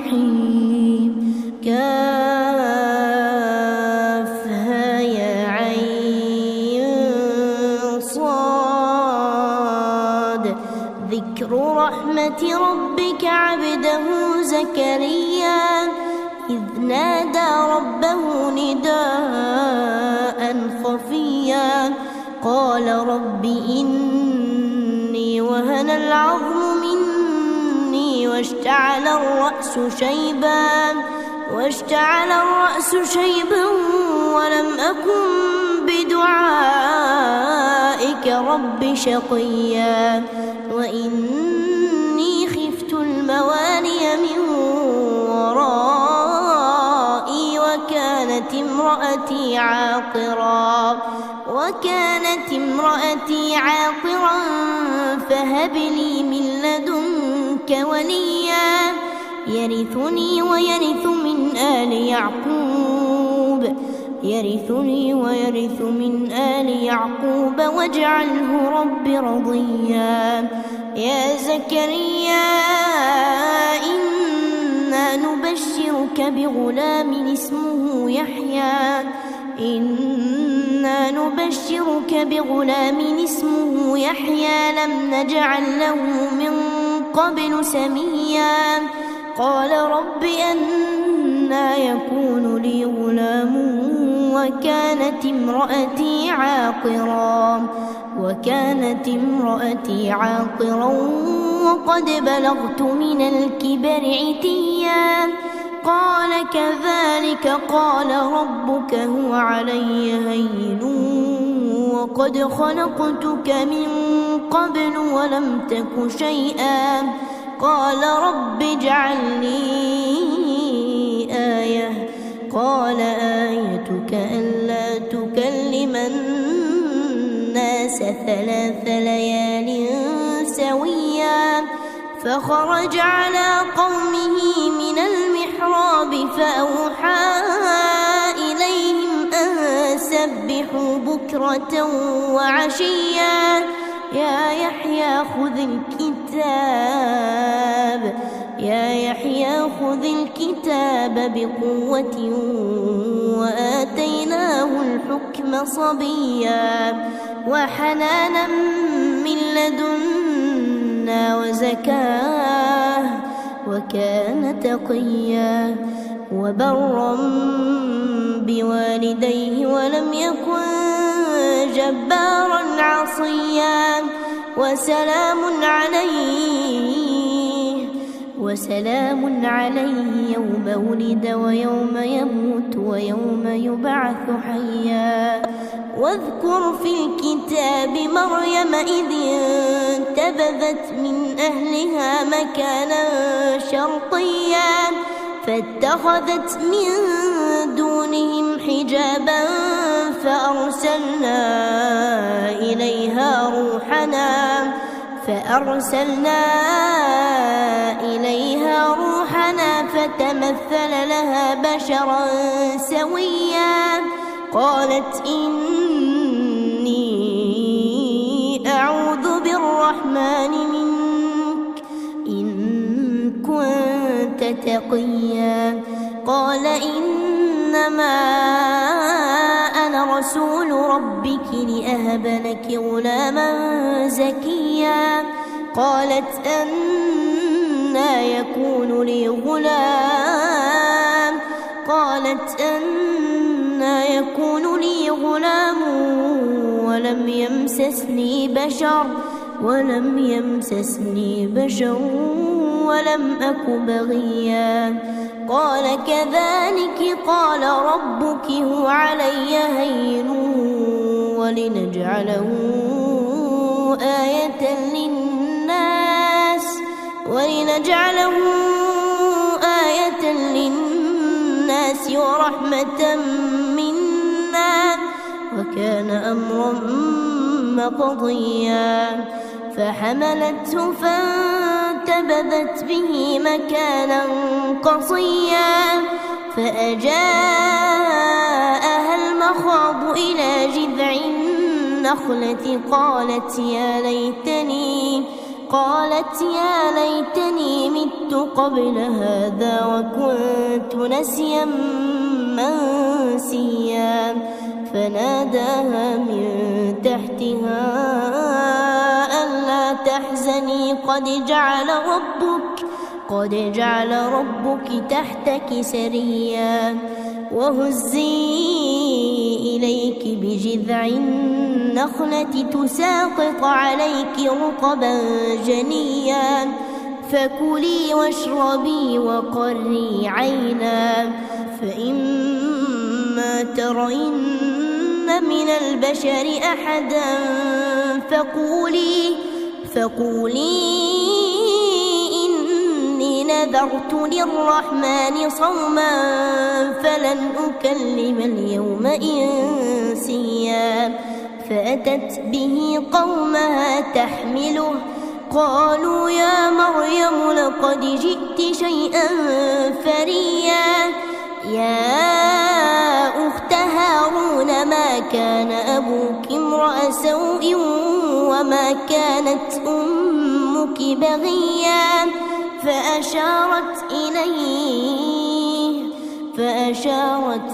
الرحيم كافها يا عين صاد ذكر رحمة ربك عبده زكريا إذ نادى ربه نداء خفيا قال رب إني وهن العظم مني واشتعل الرأس شيبا ولم أكن بدعائك رب شقيا وإني خفت الموالي من ورائي وكانت امرأتي عاقرا فهب لي من لدنك وليا يرثني ويرث من آل يعقوب واجعله رب رضيا يا زكريا إنا نبشرك بغلام اسمه يحيى لم نجعل له من قبل سميا قال رب أنى يكون لي غلام وكانت امرأتي عاقرا وقد بلغت من الكبر عتيا قال كذلك قال ربك هو علي هين وقد خلقتك من قبل ولم تك شيئا قال رب اجعل لي آية قال آيتك ألا تكلم الناس 3 ليال سويا فخرج على قومه من المحراب فأوحى إليهم أن سبحوا بكرة وعشيا يا يحيى خذ الكتاب بقوة وآتيناه الحكم صبيا وحنانا من لدنا وزكاة وكان تقيا وبرا بوالديه ولم يكن جبارا عصيا وسلام عليه يوم ولد ويوم يموت ويوم يبعث حيا واذكر في الكتاب مريم إذ انتبذت من أهلها مكانا شرقيا فاتخذت من دونهم حجابا فأرسلنا إليها روحنا فتمثل لها بشرا سويا قالت إني أعوذ بالرحمن منك إن كنت تقيا قال إنما أنا رسول ربك لأهب لك غلاما زكيا قالت أنى يكون لي غلام ولم يمسسني بشر ولم أك بغيا قال كذلك قال ربك هو علي هين ولنجعله آية للناس ورحمة منا وكان أمرا مقضيا فحملته فانتبذت به مكانا قصيا فأجاءها المخاض إلى جذع النخلة قالت قالت يا ليتني مت قبل هذا وكنت نسيا منسيا فناداها من تحتها ألا تحزني قد جعل ربك تحتك سريا وهزي إليك بجذع النخلة تساقط عليك رطبا جنيا فكلي واشربي وقري عينا فإما ترين من البشر أحدا فقولي إني نذرت للرحمن صوما فلن أكلم اليوم إنسيا فأتت به قومها تحمله قالوا يا مريم لقد جئت شيئا فريا يا أخت هارون ما كان أبوك امرأ سوء وما كانت أمك بغيا فأشارت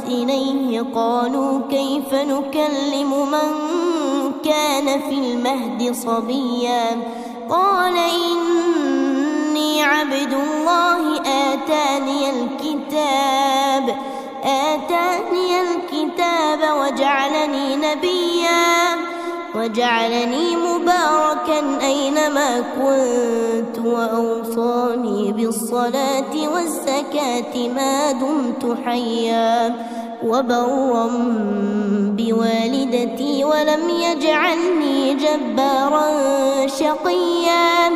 إليه قالوا كيف نكلم من كان في المهد صبيا قال إني عبد الله آتاني الكتاب وجعلني مباركا أينما كنت وأوصاني بالصلاة والزكاة ما دمت حيا وبرا بوالدتي ولم يجعلني جبارا شقيا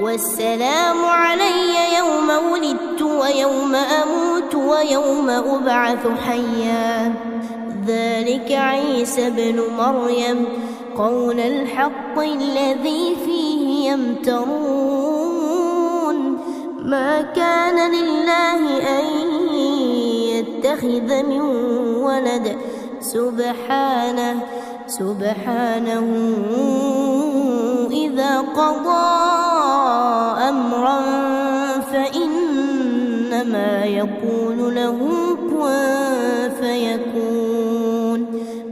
والسلام علي يوم ولدت ويوم أموت ويوم أبعث حيا ذلك عيسى ابن مريم قول الحق الذي فيه يمترون ما كان لله أن يتخذ من ولد سبحانه إذا قضى أمرا فإنما يقول له كن فيكون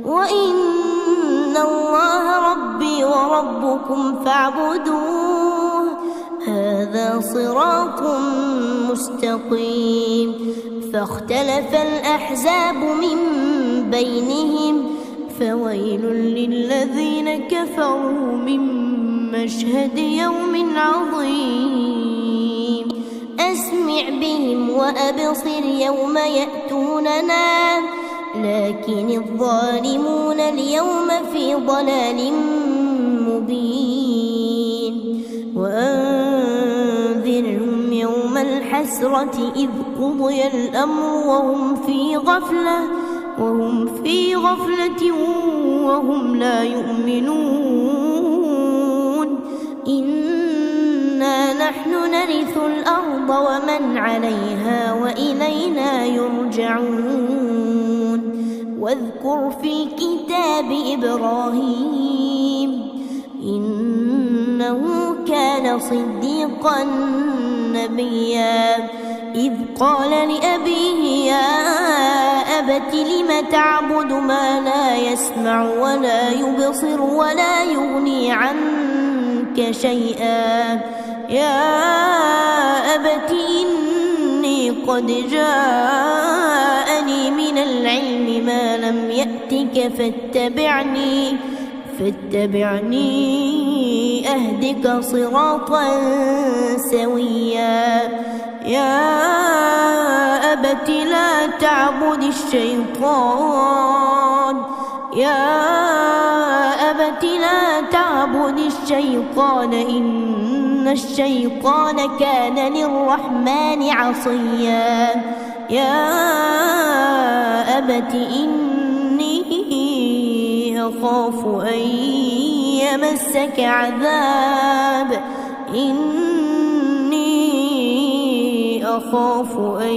وإن الله ربي وربكم فاعبدوه هذا صراط مستقيم فاختلف الأحزاب من بينهم فويل للذين كفروا من مشهد يوم عظيم أسمع بهم وأبصر يوم يأتوننا لكن الظالمون اليوم في ضلال مبين وأنذرهم يوم الحسرة إذ قضي الأمر وهم في غفلة وهم لا يؤمنون إنا نحن نرث الأرض ومن عليها وإلينا يرجعون واذكر في الكتاب إبراهيم إنه كان صديقا نبيا إذ قال لأبيه يا أبت لم تعبد ما لا يسمع ولا يبصر ولا يغني عنك شيئا يا أبت إني قد جاءني من العلم ما لم يأتك فاتبعني أهدك صراطا سويا يا أبت لا تعبد الشيطان إن الشيطان كان للرحمن عصيا يا أبت إني أخاف أن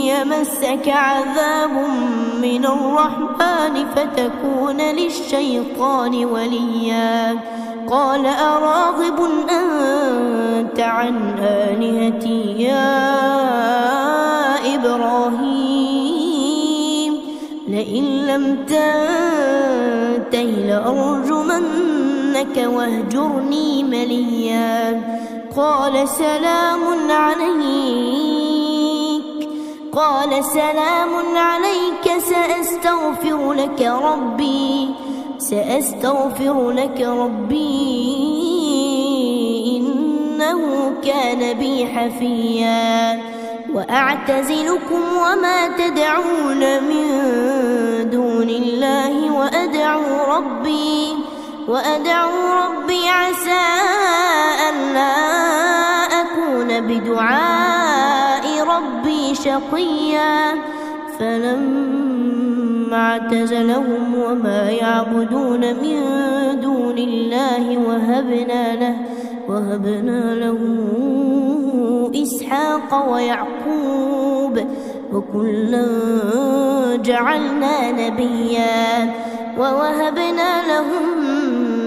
يمسك عذاب من الرحمن فتكون للشيطان وليا قال أراغب أنت عن آلهتي يا إبراهيم لئن لم تنته لأرجمنك واهجرني مليا قال سلام عليك سأستغفر لك ربي إنه كان بي حفيا وأعتزلكم وما تدعون من دون الله وأدعو ربي عسى ألا أكون بدعاء ربي شقيا فلما اعتزلهم وما يعبدون من دون الله وهبنا له إسحاق ويعقوب وكلا جعلنا نبيا ووهبنا لهم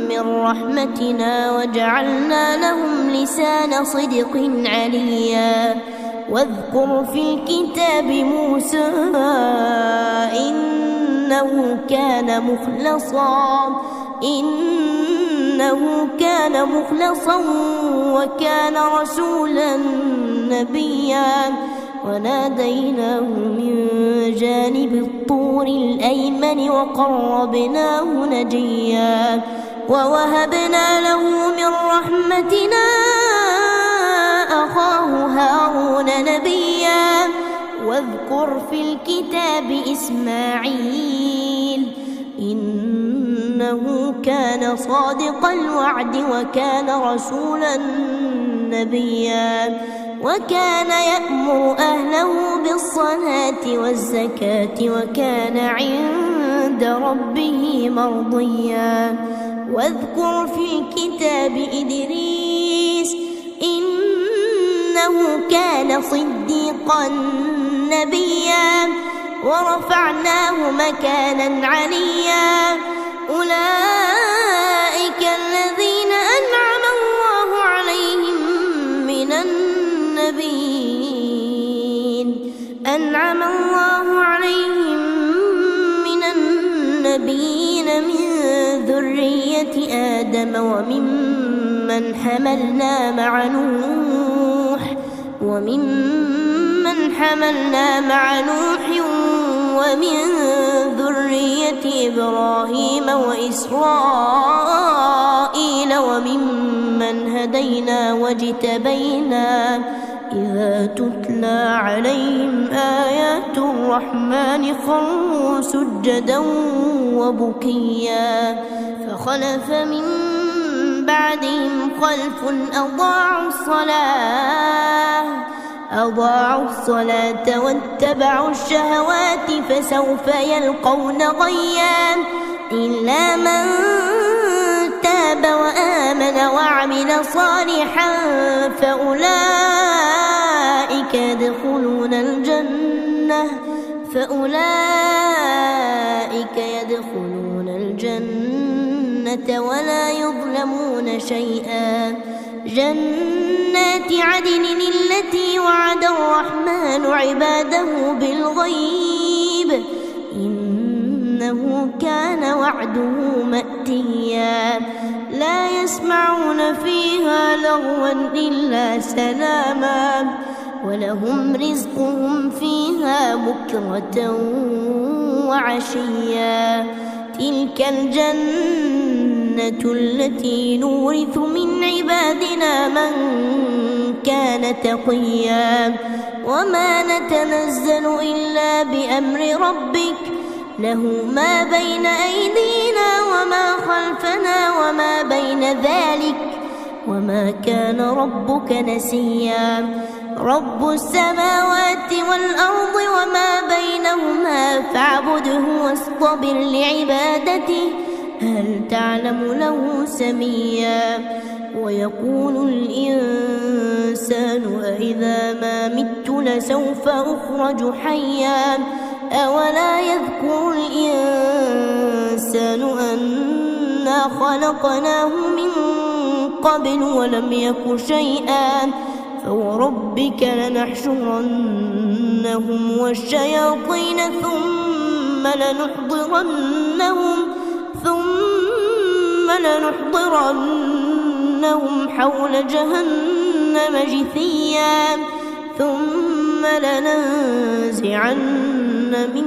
من رحمتنا وجعلنا لهم لسان صدق عليا واذكر في الكتاب موسى إنه كان مخلصا وكان رسولا نبيا وناديناه من جانب الطور الأيمن وقربناه نجيا ووهبنا له من رحمتنا أخاه هارون نبيا واذكر في الكتاب إسماعيل إنه كان صادق الوعد وكان رسولا نبيا وكان يأمر أهله بالصلاة والزكاة وكان عند ربه مرضيا واذكر في الكتاب إدريس إنه كان صديقا نبيا ورفعناه مكانا عليا أولئك الذين أنعم الله عليهم من النبيين من ذرية آدم وممن حملنا مع نوح ومن ذرية إبراهيم وإسرائيل وممن هدينا واجتبينا إذا تتلى عليهم آيات الرحمن خروا سجدا وبكيا فخلف من بعدهم خلف أضاعوا الصلاة واتبعوا الشهوات فسوف يلقون غيا إلا من تاب وآمن وعمل صالحا فأولئك يدخلون الجنة ولا يظلمون شيئا جنات عدن التي وعد الرحمن عباده بالغيب إنه كان وعده مأتيا لا يسمعون فيها لغوا إلا سلاما ولهم رزقهم فيها بكرة وعشيا تلك الجنة التي نورث من عبادنا من كان تقيا وما نتنزل إلا بأمر ربك له ما بين أيدينا وما خلفنا وما بين ذلك وما كان ربك نسيا رب السماوات والأرض وما بينهما فاعبده واصطبر لعبادته هل تعلم له سميا ويقول الإنسان أإذا ما مت لسوف أخرج حيا أولا يذكر الإنسان أنا خلقناه من قبل ولم يك شيئا فوربك لنحشرنهم والشياطين ثم لنحضرنهم حول جهنم جثيا ثم لننزعن من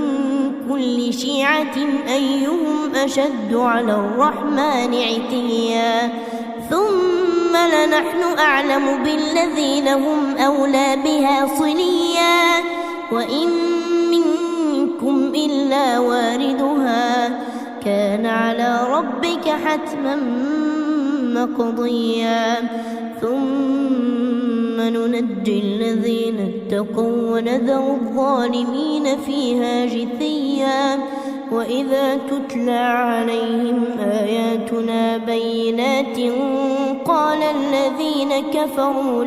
كل شيعة أيهم أشد على الرحمن عتيا ثم لنحن أعلم بالذين هم أولى بها صليا وإن منكم إلا واردها كان على ربك حتما مقضيا ثم ننجي الذين اتقوا ونذر الظالمين فيها جثيا وإذا تتلى عليهم آياتنا بينات قال الذين كفروا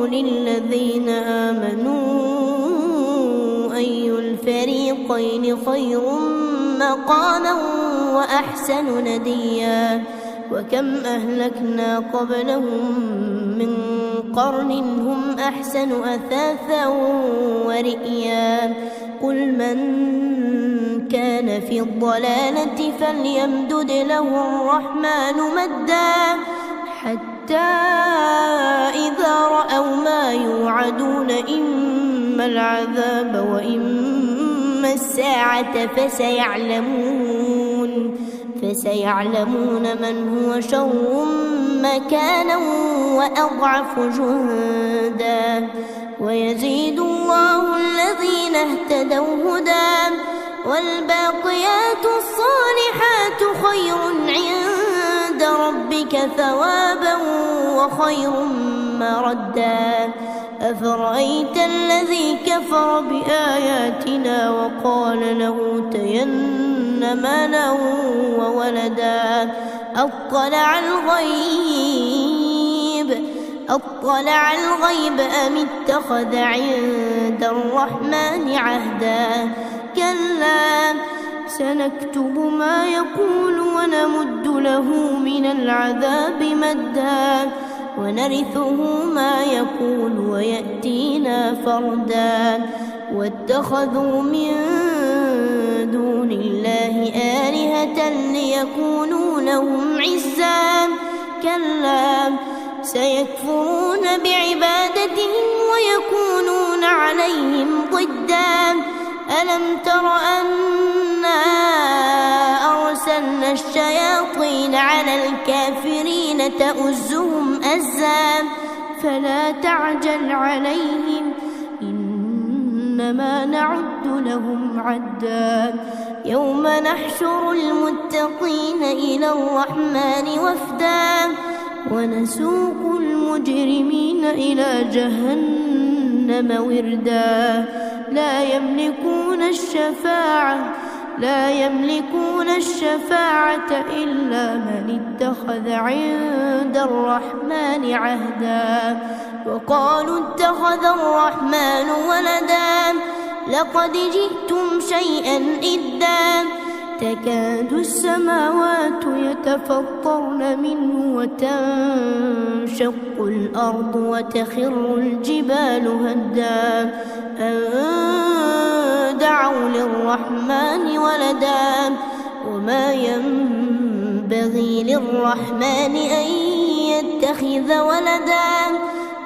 للذين آمنوا أي الفريقين خير مقاما وأحسن نديا وكم أهلكنا قبلهم من قرن هم أحسن أثاثا ورئيا قل من كان في الضلالة فليمدد له الرحمن مدا حتى إذا رأوا ما يوعدون إما العذاب وإما الساعة فسيعلمون من هو شر مكانا وأضعف جندا ويزيد الله الذين اهتدوا هدى والباقيات الصالحات خير عند ربك ثوابا وخير مردا أفرأيت الذي كفر بآياتنا وقال لأوتين مالا وولدا أطلع الغيب أم اتخذ عند الرحمن عهدا كلا سنكتب ما يقول ونمد له من العذاب مدا ونرثه ما يقول ويأتينا فردا واتخذوا من دون الله آلهة ليكونوا لهم عزا كلا سيكفرون بعبادتهم ويكونون عليهم ضدا ألم تر أنا أرسلنا الشياطين على الكافرين تؤزهم أزا فلا تعجل عليهم إنما نعد لهم عدا يوم نحشر المتقين إلى الرحمن وفدا ونسوق المجرمين إلى جهنم وردا لا يملكون الشفاعة إلا من اتخذ عند الرحمن عهدا وقالوا اتخذ الرحمن ولدا لقد جئتم شيئا إدا تكاد السماوات يتفطرن منه وتنشق الأرض وتخر الجبال هدا أن دعوا للرحمن ولدا وما ينبغي للرحمن أن يتخذ ولدا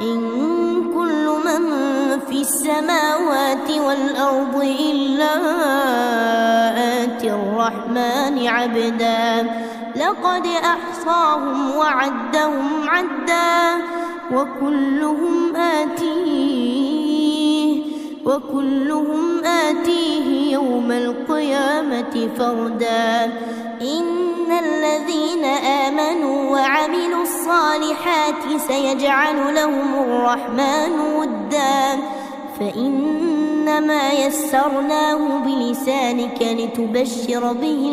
إن كل من في السماوات والأرض إلا آتي الرحمن عبدا لقد أحصاهم وعدهم عدا وكلهم آتيه يوم القيامة فردا إن الذين آمنوا وعملوا الصالحات سيجعل لهم الرحمن ودا فإنما يسرناه بلسانك لتبشر به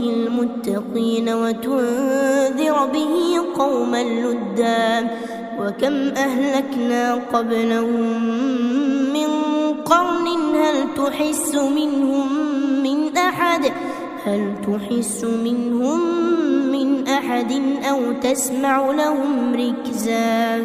المتقين وتنذر به قوما لدا وكم أهلكنا قبلهم من قرن هل تحس منهم من أحد أو تسمع لهم ركزا